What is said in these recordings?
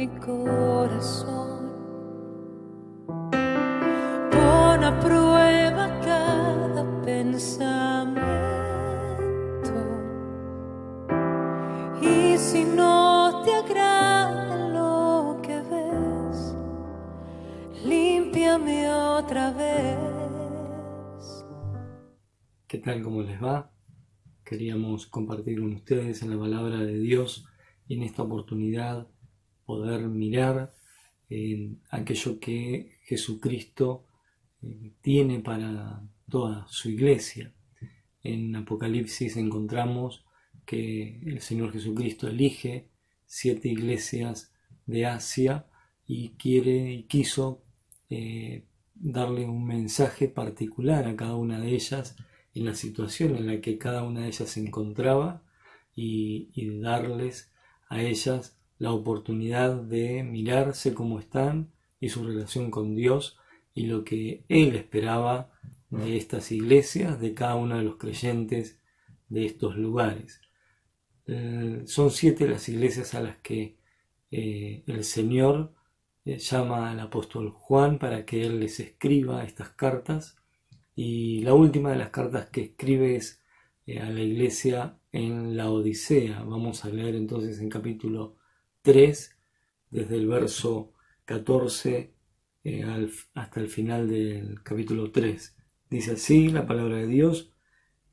mi corazón. Pon a prueba cada pensamiento, y si no te agrada lo que ves, límpiame otra vez. ¿Qué tal? ¿Cómo les va? Queríamos compartir con ustedes en la palabra de Dios y en esta oportunidad poder mirar en aquello que Jesucristo tiene para toda su iglesia. En Apocalipsis encontramos que el Señor Jesucristo elige 7 iglesias de Asia y quiso darle un mensaje particular a cada una de ellas en la situación en la que cada una de ellas se encontraba y darles a ellas la oportunidad de mirarse cómo están y su relación con Dios y lo que Él esperaba de estas iglesias, de cada uno de los creyentes de estos lugares. Son 7 las iglesias a las que el Señor llama al apóstol Juan para que él les escriba estas cartas, y la última de las cartas que escribe es a la iglesia en la Odisea. Vamos a leer entonces en capítulo 3, desde el verso 14 hasta el final del capítulo 3. Dice así la palabra de Dios: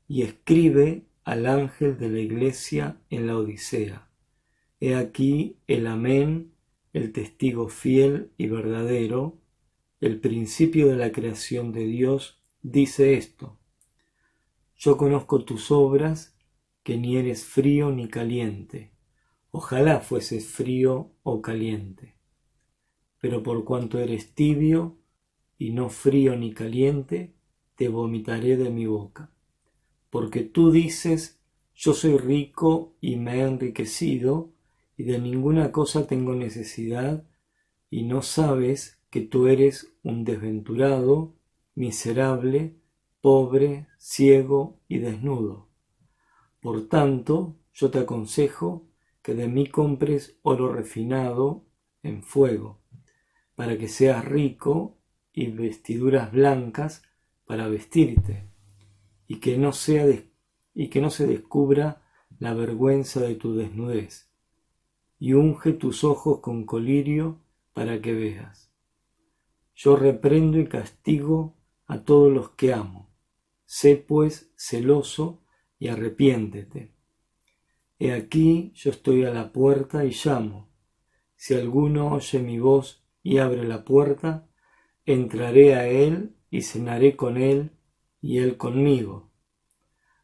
y escribe al ángel de la iglesia en la Odisea. He aquí el Amén, el testigo fiel y verdadero, el principio de la creación de Dios, dice esto: yo conozco tus obras, que ni eres frío ni caliente. Ojalá fueses frío o caliente. Pero por cuanto eres tibio y no frío ni caliente, te vomitaré de mi boca. Porque tú dices: yo soy rico y me he enriquecido, y de ninguna cosa tengo necesidad, y no sabes que tú eres un desventurado, miserable, pobre, ciego y desnudo. Por tanto, yo te aconsejo que de mí compres oro refinado en fuego, para que seas rico, y vestiduras blancas para vestirte, y que no se descubra la vergüenza de tu desnudez, y unge tus ojos con colirio para que veas. Yo reprendo y castigo a todos los que amo. Sé pues celoso y arrepiéntete. He aquí yo estoy a la puerta y llamo. Si alguno oye mi voz y abre la puerta, entraré a él y cenaré con él y él conmigo.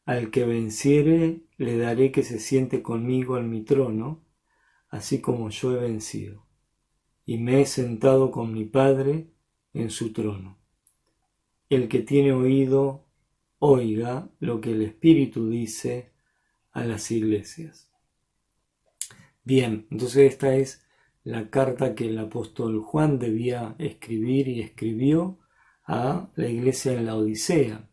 Al que venciere le daré que se siente conmigo en mi trono, así como yo he vencido, y me he sentado con mi Padre en su trono. El que tiene oído, oiga lo que el Espíritu dice a las iglesias. Bien, entonces esta es la carta que el apóstol Juan debía escribir y escribió a la iglesia en la Odisea.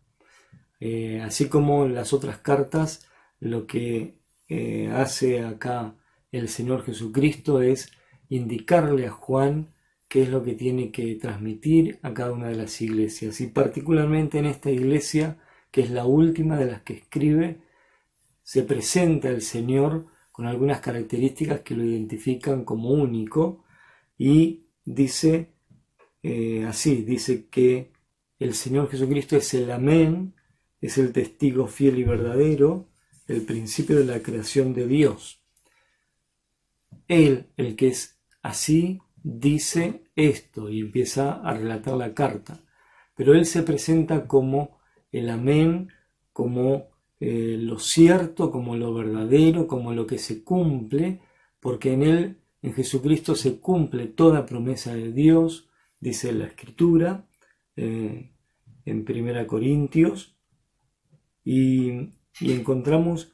Así como las otras cartas, lo que hace acá el Señor Jesucristo es indicarle a Juan qué es lo que tiene que transmitir a cada una de las iglesias, y particularmente en esta iglesia, que es la última de las que escribe, se presenta el Señor con algunas características que lo identifican como único, y dice así, dice que el Señor Jesucristo es el Amén, es el testigo fiel y verdadero, el principio de la creación de Dios. Él, el que es así, dice esto y empieza a relatar la carta. Pero él se presenta como el Amén, como lo cierto, como lo verdadero, como lo que se cumple, porque en él, en Jesucristo, se cumple toda promesa de Dios, dice la Escritura, en 1 Corintios, y encontramos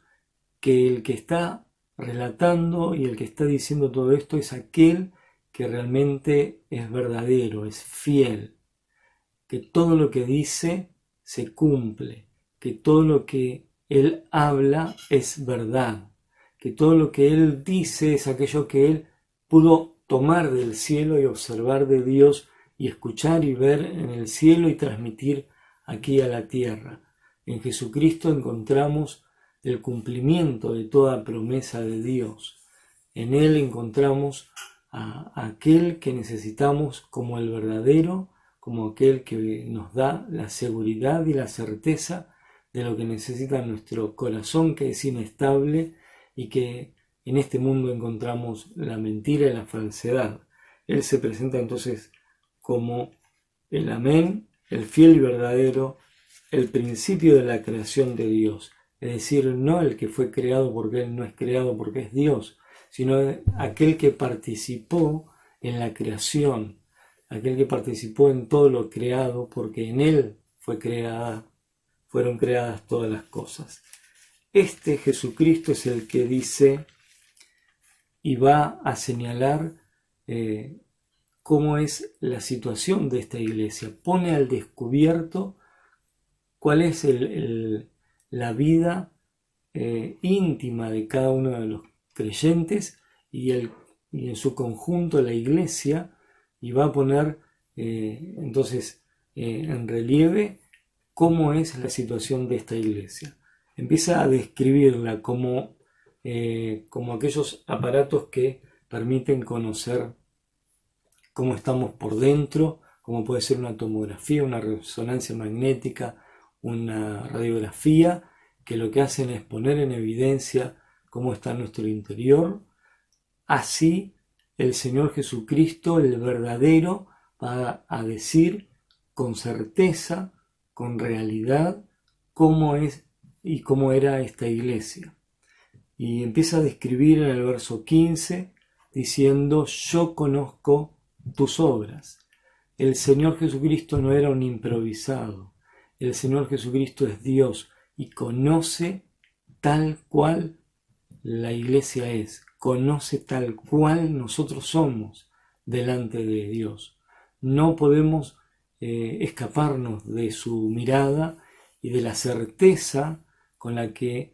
que el que está relatando y el que está diciendo todo esto es aquel que realmente es verdadero, es fiel, que todo lo que dice se cumple, que todo lo que él habla es verdad, que todo lo que él dice es aquello que él pudo tomar del cielo y observar de Dios y escuchar y ver en el cielo y transmitir aquí a la tierra. En Jesucristo encontramos el cumplimiento de toda promesa de Dios. En Él encontramos a aquel que necesitamos como el verdadero, como aquel que nos da la seguridad y la certeza de lo que necesita nuestro corazón, que es inestable y que en este mundo encontramos la mentira y la falsedad. Él se presenta entonces como el Amén, el fiel y verdadero, el principio de la creación de Dios. Es decir, no el que fue creado porque Él no es creado porque es Dios, sino aquel que participó en la creación, aquel que participó en todo lo creado porque en Él fueron creadas todas las cosas. Este Jesucristo es el que dice y va a señalar cómo es la situación de esta iglesia. Pone al descubierto cuál es la vida íntima de cada uno de los creyentes y en su conjunto la iglesia, y va a poner entonces en relieve cómo es la situación de esta iglesia. Empieza a describirla como aquellos aparatos que permiten conocer cómo estamos por dentro, como puede ser una tomografía, una resonancia magnética, una radiografía, que lo que hacen es poner en evidencia cómo está nuestro interior. Así el Señor Jesucristo, el verdadero, va a decir con certeza, con realidad, cómo es y cómo era esta iglesia. Y empieza a describir en el verso 15 diciendo: yo conozco tus obras. El Señor Jesucristo no era un improvisado. El Señor Jesucristo es Dios y conoce tal cual la iglesia es, conoce tal cual nosotros somos delante de Dios. No podemos escaparnos de su mirada y de la certeza con la que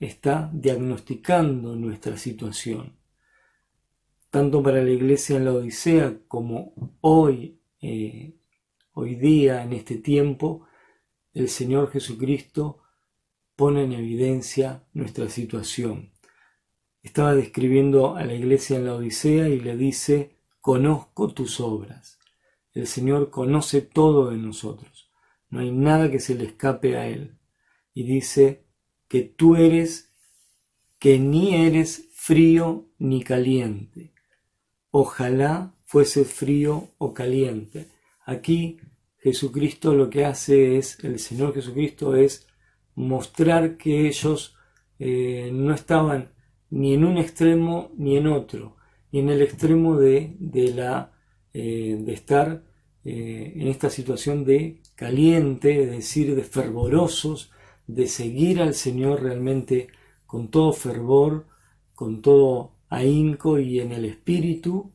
está diagnosticando nuestra situación. Tanto para la iglesia en la Odisea como hoy día, en este tiempo, el Señor Jesucristo pone en evidencia nuestra situación. Estaba describiendo a la iglesia en la Odisea y le dice: conozco tus obras. El Señor conoce todo de nosotros. No hay nada que se le escape a Él. Y dice que tú que ni eres frío ni caliente. Ojalá fuese frío o caliente. Aquí Jesucristo lo que hace el Señor Jesucristo es mostrar que ellos no estaban ni en un extremo ni en otro, ni en el extremo de estar en esta situación de caliente, es decir, de fervorosos, de seguir al Señor realmente con todo fervor, con todo ahínco y en el espíritu,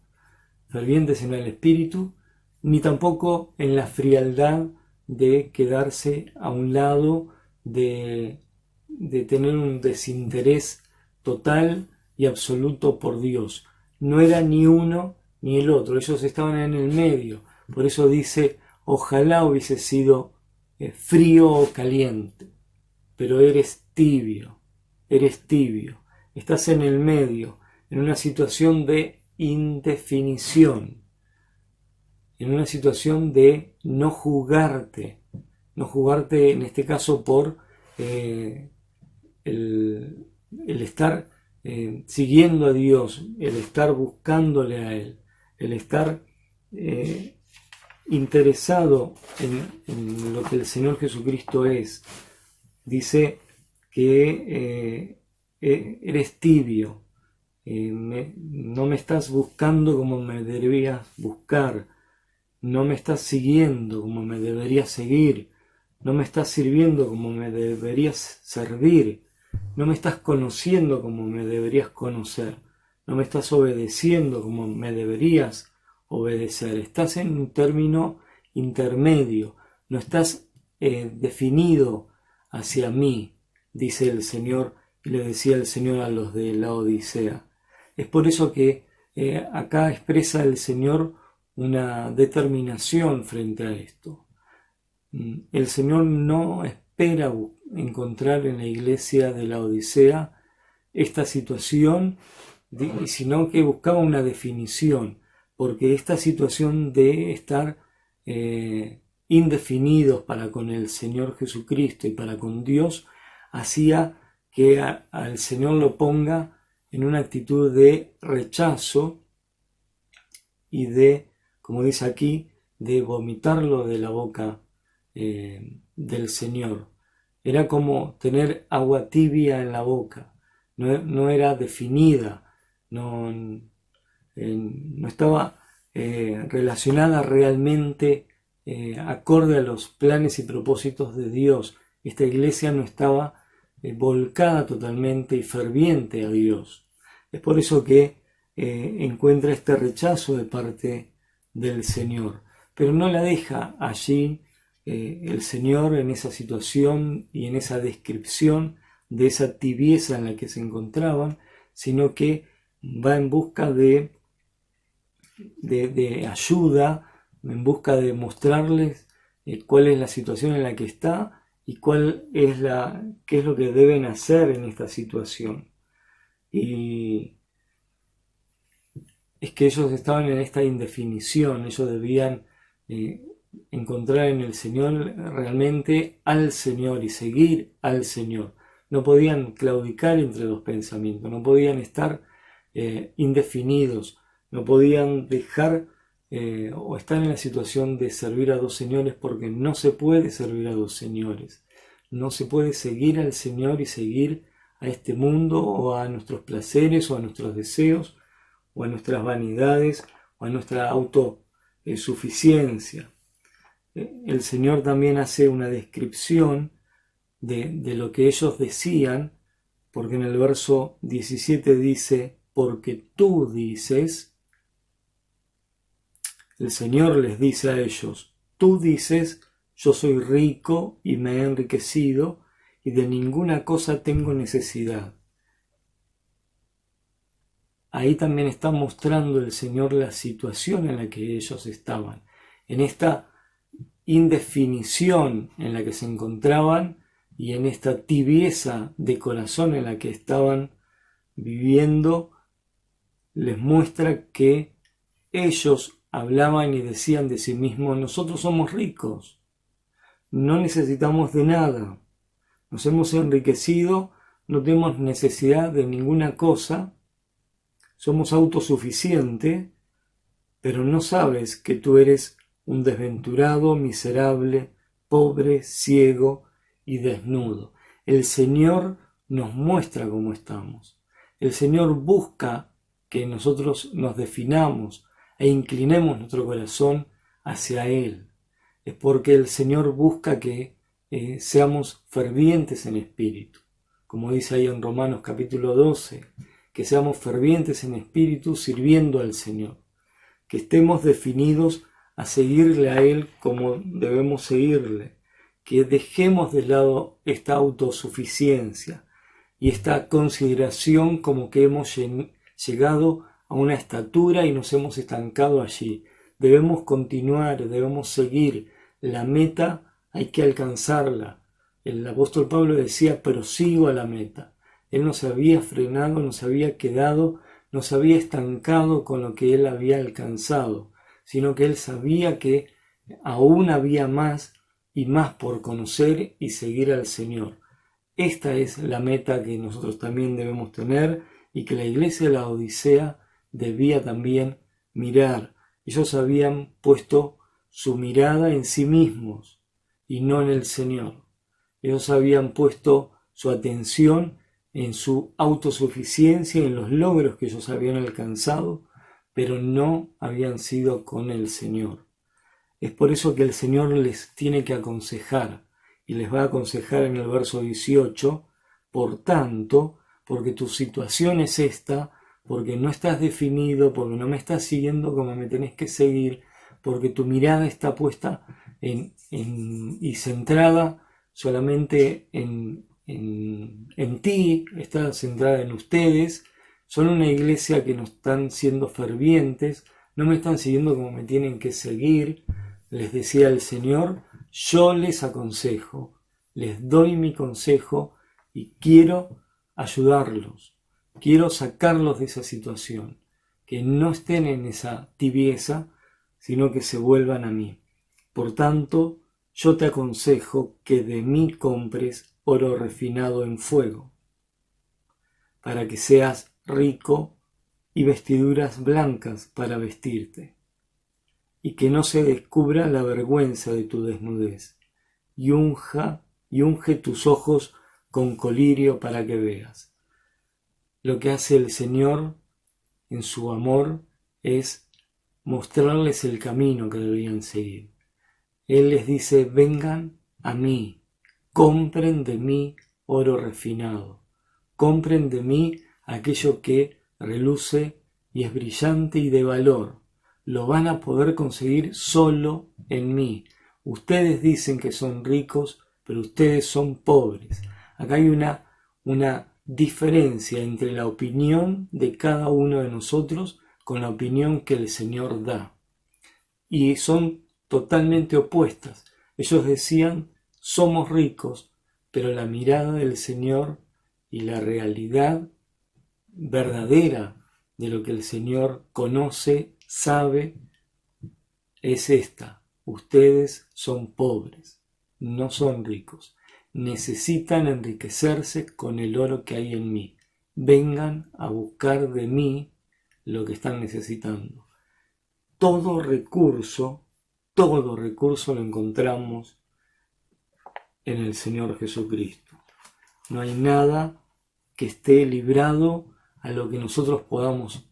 fervientes en el espíritu, ni tampoco en la frialdad de quedarse a un lado, de tener un desinterés total y absoluto por Dios. No era ni uno ni el otro, ellos estaban en el medio. Por eso dice: ojalá hubiese sido frío o caliente, pero eres tibio, estás en el medio, en una situación de indefinición, en una situación de no juzgarte en este caso por el estar siguiendo a Dios, el estar buscándole a Él, el estar interesado en lo que el Señor Jesucristo es. Dice que eres tibio, no me estás buscando como me deberías buscar, no me estás siguiendo como me deberías seguir, no me estás sirviendo como me deberías servir, no me estás conociendo como me deberías conocer, no me estás obedeciendo como me deberías obedecer. Estás en un término intermedio, no estás definido hacia mí, dice el Señor, y le decía el Señor a los de la Odisea. Es por eso que acá expresa el Señor una determinación frente a esto. El Señor no espera encontrar en la iglesia de la Odisea esta situación, sino que buscaba una definición, porque esta situación de estar indefinidos para con el Señor Jesucristo y para con Dios hacía que al Señor lo ponga en una actitud de rechazo y de, como dice aquí, de vomitarlo de la boca del Señor. Era como tener agua tibia en la boca, no era definida, no estaba relacionada realmente acorde a los planes y propósitos de Dios. Esta iglesia no estaba volcada totalmente y ferviente a Dios. Es por eso que encuentra este rechazo de parte del Señor, pero no la deja allí el Señor en esa situación y en esa descripción de esa tibieza en la que se encontraban, sino que va en busca de ayuda, en busca de mostrarles cuál es la situación en la que está y qué es lo que deben hacer en esta situación. Y es que ellos estaban en esta indefinición, ellos debían encontrar en el Señor realmente al Señor y seguir al Señor. No podían claudicar entre los pensamientos, no podían estar indefinidos, no podían dejar o estar en la situación de servir a dos señores, porque no se puede servir a dos señores. No se puede seguir al Señor y seguir a este mundo o a nuestros placeres o a nuestros deseos o a nuestras vanidades o a nuestra autosuficiencia. El Señor también hace una descripción de lo que ellos decían, porque en el verso 17 dice: porque tú dices, el Señor les dice a ellos, tú dices, yo soy rico y me he enriquecido y de ninguna cosa tengo necesidad. Ahí también está mostrando el Señor la situación en la que ellos estaban, en esta indefinición en la que se encontraban y en esta tibieza de corazón en la que estaban viviendo. Les muestra que ellos hablaban y decían de sí mismos: nosotros somos ricos, no necesitamos de nada, nos hemos enriquecido, no tenemos necesidad de ninguna cosa, somos autosuficientes, pero no sabes que tú eres un desventurado, miserable, pobre, ciego y desnudo. El Señor nos muestra cómo estamos. El Señor busca que nosotros nos definamos e inclinemos nuestro corazón hacia Él. Es porque el Señor busca que seamos fervientes en espíritu. Como dice ahí en Romanos capítulo 12, que seamos fervientes en espíritu sirviendo al Señor. Que estemos definidos a seguirle a Él como debemos seguirle. Que dejemos de lado esta autosuficiencia y esta consideración como que hemos llegado a una estatura y nos hemos estancado allí. Debemos continuar, debemos seguir. La meta hay que alcanzarla. El apóstol Pablo decía: prosigo a la meta. Él no se había frenado, no se había quedado, no se había estancado con lo que él había alcanzado, sino que él sabía que aún había más y más por conocer y seguir al Señor. Esta es la meta que nosotros también debemos tener y que la iglesia de la Odisea debía también mirar. Ellos habían puesto su mirada en sí mismos y no en el Señor. Ellos habían puesto su atención en su autosuficiencia, en los logros que ellos habían alcanzado, pero no habían sido con el Señor. Es por eso que el Señor les tiene que aconsejar, y les va a aconsejar en el verso 18, por tanto, porque tu situación es esta, porque no estás definido, porque no me estás siguiendo como me tenés que seguir, porque tu mirada está puesta y centrada solamente en ti, está centrada en ustedes, son una iglesia que no están siendo fervientes, no me están siguiendo como me tienen que seguir. Les decía el Señor, yo les aconsejo, les doy mi consejo y quiero ayudarlos, quiero sacarlos de esa situación, que no estén en esa tibieza, sino que se vuelvan a mí. Por tanto, yo te aconsejo que de mí compres oro refinado en fuego, para que seas rico, y vestiduras blancas para vestirte, y que no se descubra la vergüenza de tu desnudez, y unge tus ojos con colirio para que veas. Lo que hace el Señor en su amor es mostrarles el camino que debían seguir. Él les dice, vengan a mí, compren de mí oro refinado, compren de mí aquello que reluce y es brillante y de valor. Lo van a poder conseguir solo en mí. Ustedes dicen que son ricos, pero ustedes son pobres. Acá hay una diferencia entre la opinión de cada uno de nosotros con la opinión que el Señor da. Y son totalmente opuestas. Ellos decían, somos ricos, pero la mirada del Señor y la realidad verdadera de lo que el Señor conoce, sabe, es esta. Ustedes son pobres, no son ricos. Necesitan enriquecerse con el oro que hay en mí. Vengan a buscar de mí lo que están necesitando. Todo recurso lo encontramos en el Señor Jesucristo. No hay nada que esté librado a lo que nosotros podamos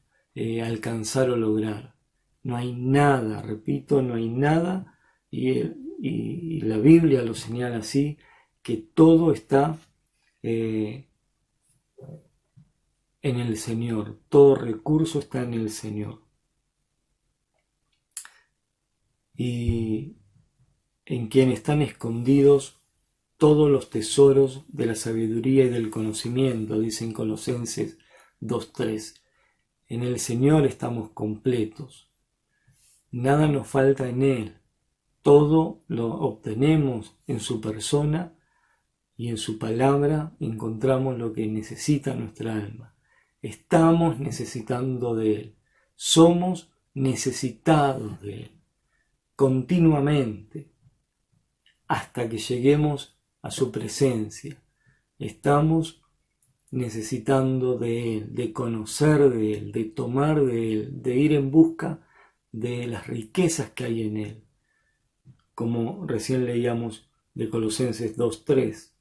alcanzar o lograr. No hay nada, repito, no hay nada, y la Biblia lo señala así, que todo está en el Señor, todo recurso está en el Señor. Y en quien están escondidos todos los tesoros de la sabiduría y del conocimiento, dicen Colosenses 2:3. En el Señor estamos completos. Nada nos falta en Él. Todo lo obtenemos en su persona y en su palabra encontramos lo que necesita nuestra alma. Estamos necesitando de Él. Somos necesitados de Él. Continuamente. Hasta que lleguemos a su presencia. Estamos necesitando de Él, de conocer de Él, de tomar de Él, de ir en busca de las riquezas que hay en Él. Como recién leíamos de Colosenses 2:3.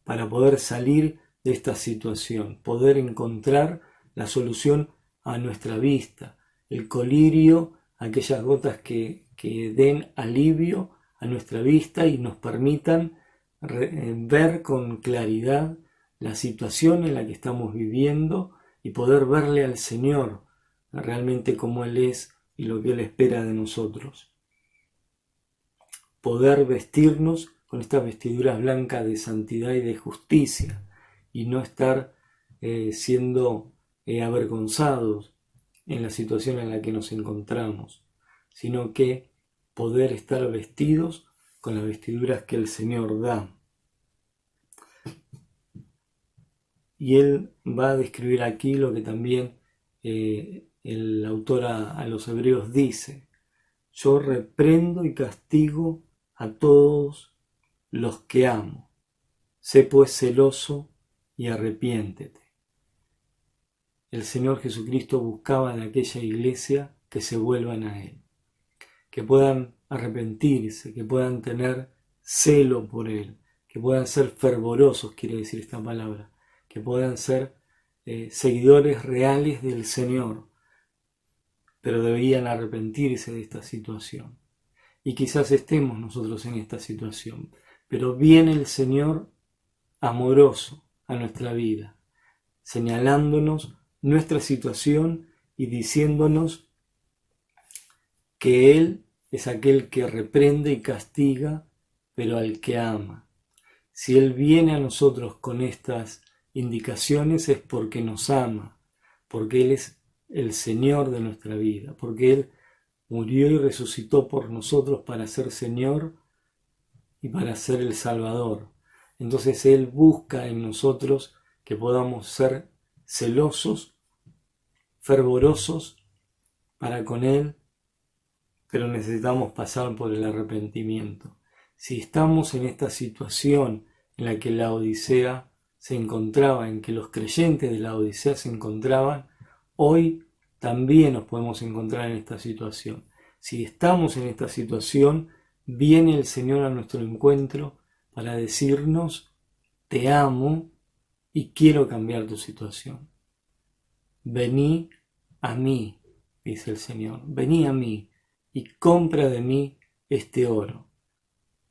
Para poder salir de esta situación, poder encontrar la solución a nuestra vista, el colirio, aquellas gotas que den alivio a nuestra vista y nos permitan ver con claridad la situación en la que estamos viviendo y poder verle al Señor realmente como Él es y lo que Él espera de nosotros. Poder vestirnos con estas vestiduras blancas de santidad y de justicia y no estar siendo avergonzados en la situación en la que nos encontramos, sino que poder estar vestidos con las vestiduras que el Señor da. Y Él va a describir aquí lo que también el autor a los Hebreos dice: yo reprendo y castigo a todos los que amo. Sé pues celoso y arrepiéntete. El Señor Jesucristo buscaba en aquella iglesia que se vuelvan a Él, que puedan arrepentirse, que puedan tener celo por Él, que puedan ser fervorosos, quiere decir esta palabra, que puedan ser seguidores reales del Señor, pero debían arrepentirse de esta situación. Y quizás estemos nosotros en esta situación, pero viene el Señor amoroso a nuestra vida, señalándonos nuestra situación y diciéndonos que Él es aquel que reprende y castiga, pero al que ama. Si Él viene a nosotros con estas indicaciones es porque nos ama, porque Él es el Señor de nuestra vida, porque Él murió y resucitó por nosotros para ser Señor y para ser el Salvador. Entonces Él busca en nosotros que podamos ser celosos, fervorosos para con Él, pero necesitamos pasar por el arrepentimiento. Si estamos en esta situación en la que la Odisea se encontraba, en que los creyentes de la Odisea se encontraban, hoy también nos podemos encontrar en esta situación. Si estamos en esta situación, viene el Señor a nuestro encuentro para decirnos: te amo y quiero cambiar tu situación. Vení a mí, dice el Señor, vení a mí y compra de mí este oro.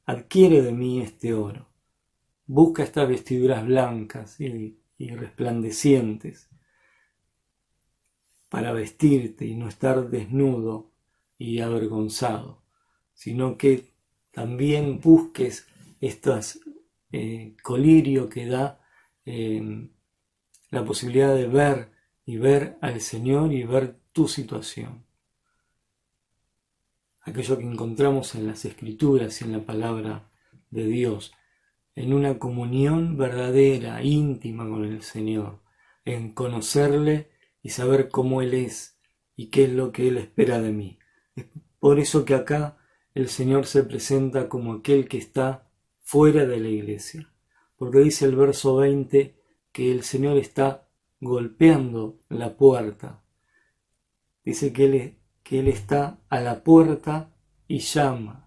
Adquiere de mí este oro. Busca estas vestiduras blancas y resplandecientes para vestirte y no estar desnudo y avergonzado, sino que también busques estas colirio que da la posibilidad de ver al Señor y ver tu situación. Aquello que encontramos en las Escrituras y en la palabra de Dios, en una comunión verdadera, íntima con el Señor, en conocerle y saber cómo Él es y qué es lo que Él espera de mí. Es por eso que acá el Señor se presenta como aquel que está fuera de la iglesia, porque dice el verso 20 que el Señor está golpeando la puerta. Dice que Él está a la puerta y llama.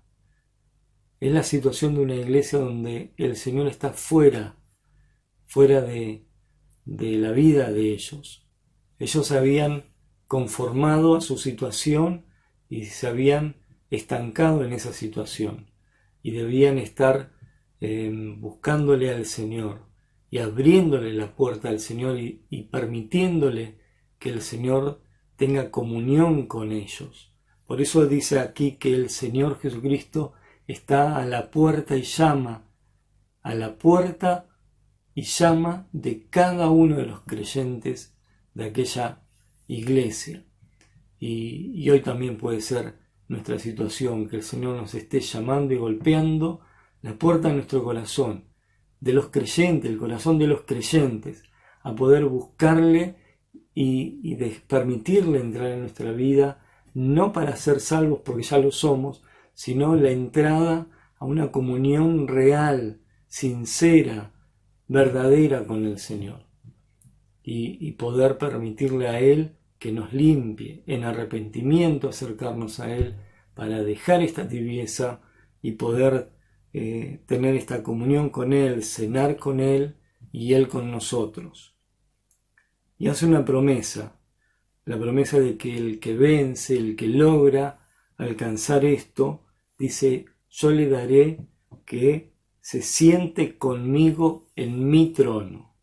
Es la situación de una iglesia donde el Señor está fuera de la vida de ellos. Ellos se habían conformado a su situación y se habían estancado en esa situación y debían estar buscándole al Señor y abriéndole la puerta al Señor y permitiéndole que el Señor tenga comunión con ellos. Por eso dice aquí que el Señor Jesucristo está a la puerta y llama, a la puerta y llama de cada uno de los creyentes de aquella iglesia. Y hoy también puede ser nuestra situación, que el Señor nos esté llamando y golpeando la puerta de nuestro corazón, de los creyentes, el corazón de los creyentes, a poder buscarle y permitirle entrar en nuestra vida, no para ser salvos porque ya lo somos, sino la entrada a una comunión real, sincera, verdadera con el Señor. Y poder permitirle a Él que nos limpie, en arrepentimiento acercarnos a Él para dejar esta tibieza y poder tener esta comunión con Él, cenar con Él y Él con nosotros. Y hace una promesa, la promesa de que el que vence, el que logra alcanzar esto, dice: yo le daré que se siente conmigo en mi trono,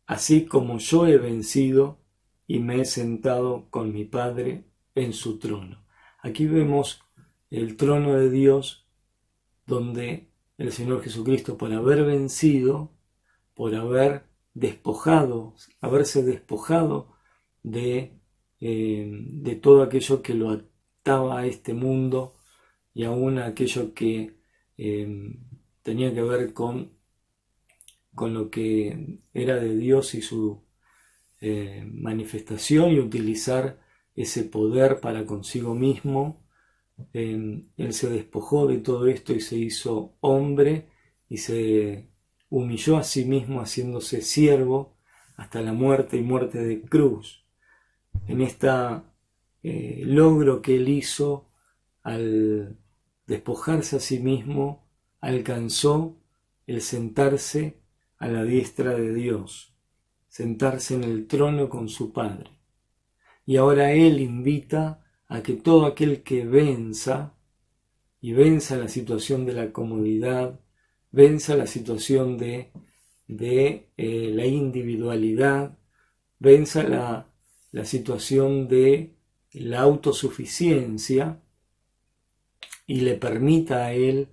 así como yo he vencido y me he sentado con mi Padre en su trono. Aquí vemos el trono de Dios, donde el Señor Jesucristo, por haber vencido, por haberse despojado de todo aquello que lo ataba a este mundo y aún aquello que tenía que ver con lo que era de Dios y su manifestación, y utilizar ese poder para consigo mismo. Él se despojó de todo esto y se hizo hombre y se humilló a sí mismo haciéndose siervo hasta la muerte y muerte de cruz. En este logro que Él hizo al despojarse a sí mismo, alcanzó el sentarse a la diestra de Dios, sentarse en el trono con su Padre. Y ahora Él invita a que todo aquel que venza la situación de la comodidad, venza la situación de la individualidad, venza la situación de la autosuficiencia y le permita a Él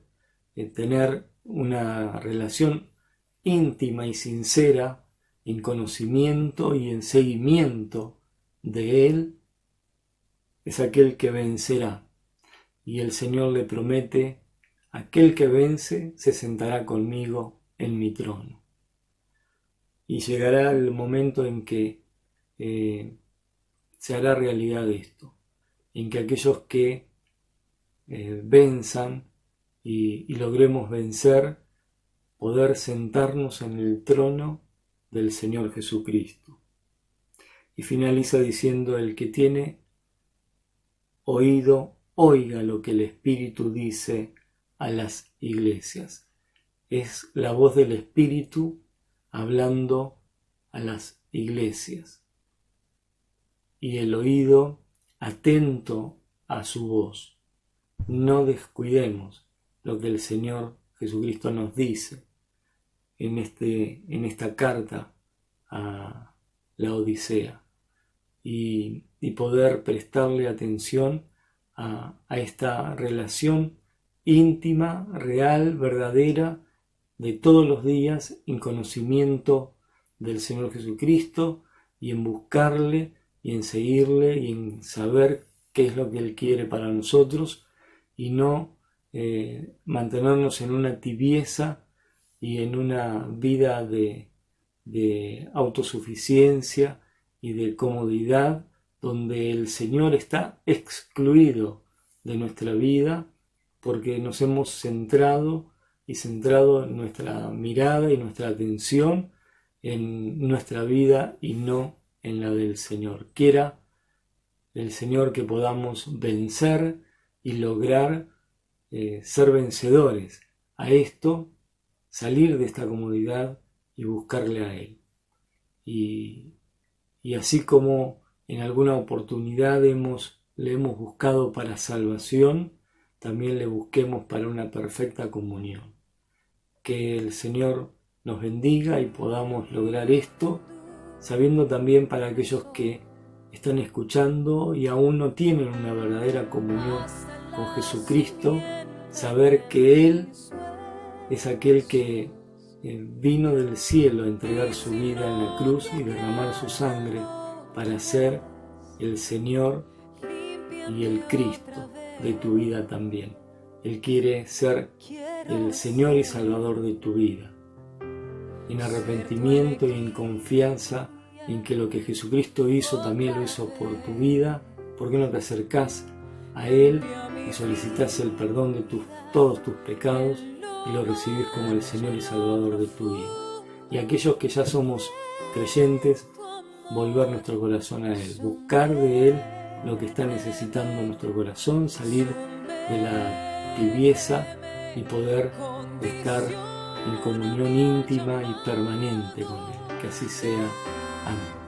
tener una relación íntima y sincera en conocimiento y en seguimiento de Él, es aquel que vencerá. Y el Señor le promete: aquel que vence se sentará conmigo en mi trono. Y llegará el momento en que se hará realidad esto, en que aquellos que venzan y logremos vencer, poder sentarnos en el trono del Señor Jesucristo. Y finaliza diciendo: el que tiene oído, oiga lo que el Espíritu dice a las iglesias. Es la voz del Espíritu hablando a las iglesias. Y el oído atento a su voz. No descuidemos lo que el Señor Jesucristo nos dice en esta carta a la Odisea, y poder prestarle atención a esta relación íntima, real, verdadera, de todos los días, en conocimiento del Señor Jesucristo, y en buscarle, y en seguirle, y en saber qué es lo que Él quiere para nosotros, y no mantenernos en una tibieza y en una vida de autosuficiencia y de comodidad, donde el Señor está excluido de nuestra vida, porque nos hemos centrado nuestra mirada y nuestra atención en nuestra vida y no en la del Señor. Quiera el Señor que podamos vencer y lograr ser vencedores a esto, salir de esta comodidad y buscarle a Él. Y así como en alguna oportunidad le hemos buscado para salvación, también le busquemos para una perfecta comunión. Que el Señor nos bendiga y podamos lograr esto, sabiendo también, para aquellos que están escuchando y aún no tienen una verdadera comunión con Jesucristo, saber que Él es aquel que vino del cielo a entregar su vida en la cruz y derramar su sangre para ser el Señor y el Cristo de tu vida también. Él quiere ser el Señor y Salvador de tu vida, en arrepentimiento y en confianza en que lo que Jesucristo hizo también lo hizo por tu vida. ¿Por qué no te acercás a Él y solicitas el perdón de todos tus pecados y lo recibís como el Señor y Salvador de tu vida? Y aquellos que ya somos creyentes, volver nuestro corazón a Él, buscar de Él lo que está necesitando nuestro corazón, salir de la tibieza y poder estar en comunión íntima y permanente con Él. Que así sea. Amén.